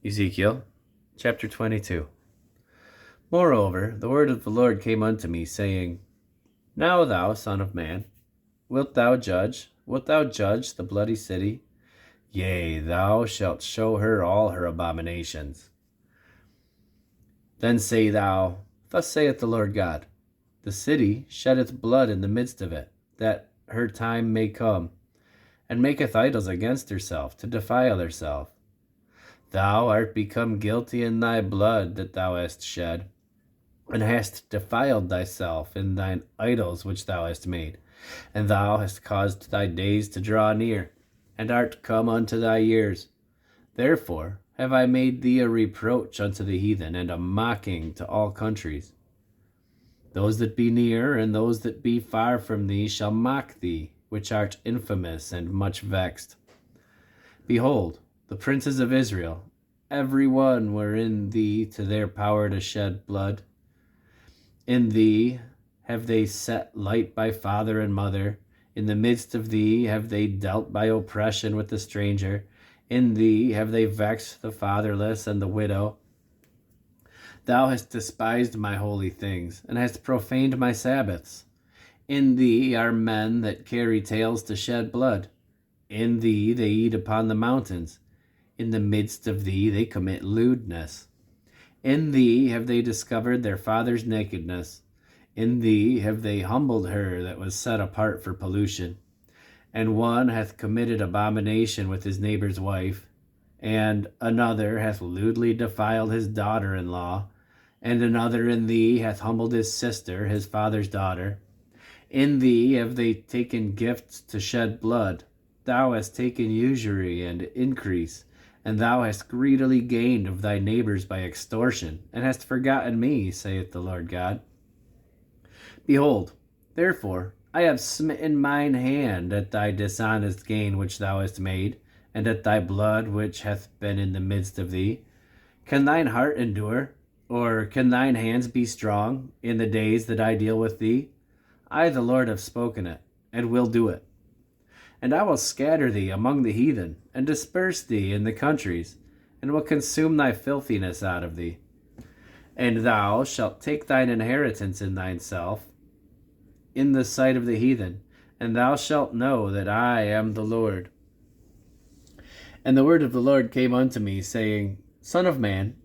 Ezekiel chapter 22. Moreover, the word of the Lord came unto me, saying, Now thou, son of man, wilt thou judge the bloody city? Yea, thou shalt show her all her abominations. Then say thou, Thus saith the Lord God, The city sheddeth blood in the midst of it, that her time may come, and maketh idols against herself, to defile herself. Thou art become guilty in thy blood that thou hast shed, and hast defiled thyself in thine idols which thou hast made, and thou hast caused thy days to draw near, and art come unto thy years. Therefore have I made thee a reproach unto the heathen, and a mocking to all countries. Those that be near and those that be far from thee shall mock thee, which art infamous and much vexed. Behold, the princes of Israel, every one were in thee to their power to shed blood. In thee have they set light by father and mother. In the midst of thee have they dealt by oppression with the stranger. In thee have they vexed the fatherless and the widow. Thou hast despised my holy things, and hast profaned my Sabbaths. In thee are men that carry tales to shed blood. In thee they eat upon the mountains. In the midst of thee they commit lewdness. In thee have they discovered their father's nakedness. In thee have they humbled her that was set apart for pollution. And one hath committed abomination with his neighbor's wife, and another hath lewdly defiled his daughter-in-law, and another in thee hath humbled his sister, his father's daughter. In thee have they taken gifts to shed blood. Thou hast taken usury and increase, and thou hast greedily gained of thy neighbors by extortion, and hast forgotten me, saith the Lord God. Behold, therefore, I have smitten mine hand at thy dishonest gain which thou hast made, and at thy blood which hath been in the midst of thee. Can thine heart endure, or can thine hands be strong in the days that I deal with thee? I, the Lord, have spoken it, and will do it. And I will scatter thee among the heathen, and disperse thee in the countries, and will consume thy filthiness out of thee. And thou shalt take thine inheritance in thyself, in the sight of the heathen, and thou shalt know that I am the Lord. And the word of the Lord came unto me, saying, Son of man,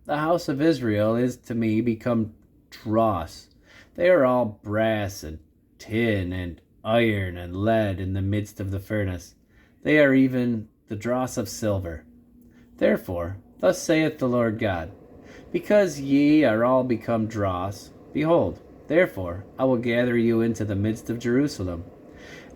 the house of Israel is to me become dross. They are all brass and tin and iron and lead in the midst of the furnace. They are even the dross of silver. Therefore, thus saith the Lord God, Because ye are all become dross, behold, therefore I will gather you into the midst of Jerusalem,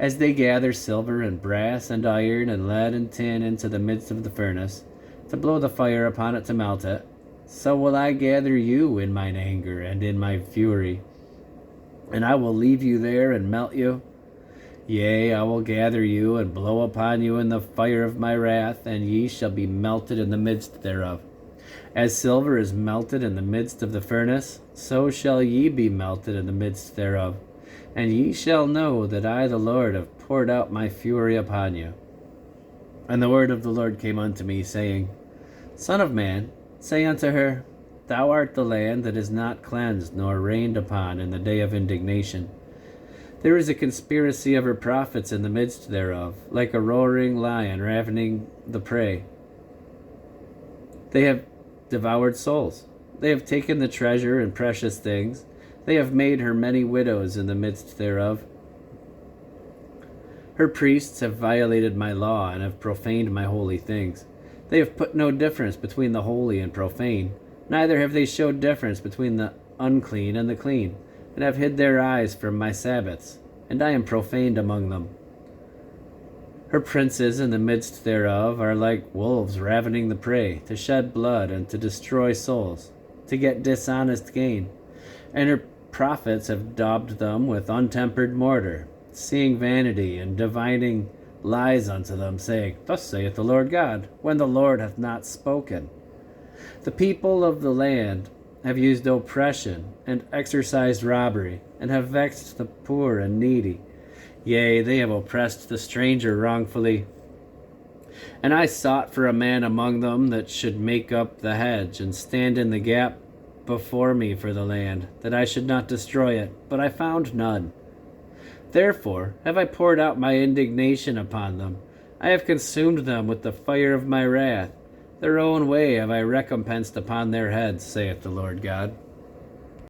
as they gather silver and brass and iron and lead and tin into the midst of the furnace, to blow the fire upon it to melt it. So will I gather you in mine anger and in my fury, and I will leave you there and melt you. Yea, I will gather you and blow upon you in the fire of my wrath, and ye shall be melted in the midst thereof. As silver is melted in the midst of the furnace, so shall ye be melted in the midst thereof. And ye shall know that I, the Lord, have poured out my fury upon you. And the word of the Lord came unto me, saying, Son of man, say unto her, Thou art the land that is not cleansed nor rained upon in the day of indignation. There is a conspiracy of her prophets in the midst thereof, like a roaring lion ravening the prey. They have devoured souls. They have taken the treasure and precious things. They have made her many widows in the midst thereof. Her priests have violated my law and have profaned my holy things. They have put no difference between the holy and profane, neither have they showed difference between the unclean and the clean, and have hid their eyes from my Sabbaths, and I am profaned among them. Her princes in the midst thereof are like wolves ravening the prey, to shed blood and to destroy souls, to get dishonest gain. And her prophets have daubed them with untempered mortar, seeing vanity and divining lies unto them, saying, Thus saith the Lord God, when the Lord hath not spoken. The people of the land have used oppression and exercised robbery, and have vexed the poor and needy. Yea, they have oppressed the stranger wrongfully. And I sought for a man among them that should make up the hedge, and stand in the gap before me for the land, that I should not destroy it, but I found none. Therefore have I poured out my indignation upon them. I have consumed them with the fire of my wrath. Their own way have I recompensed upon their heads, saith the Lord God.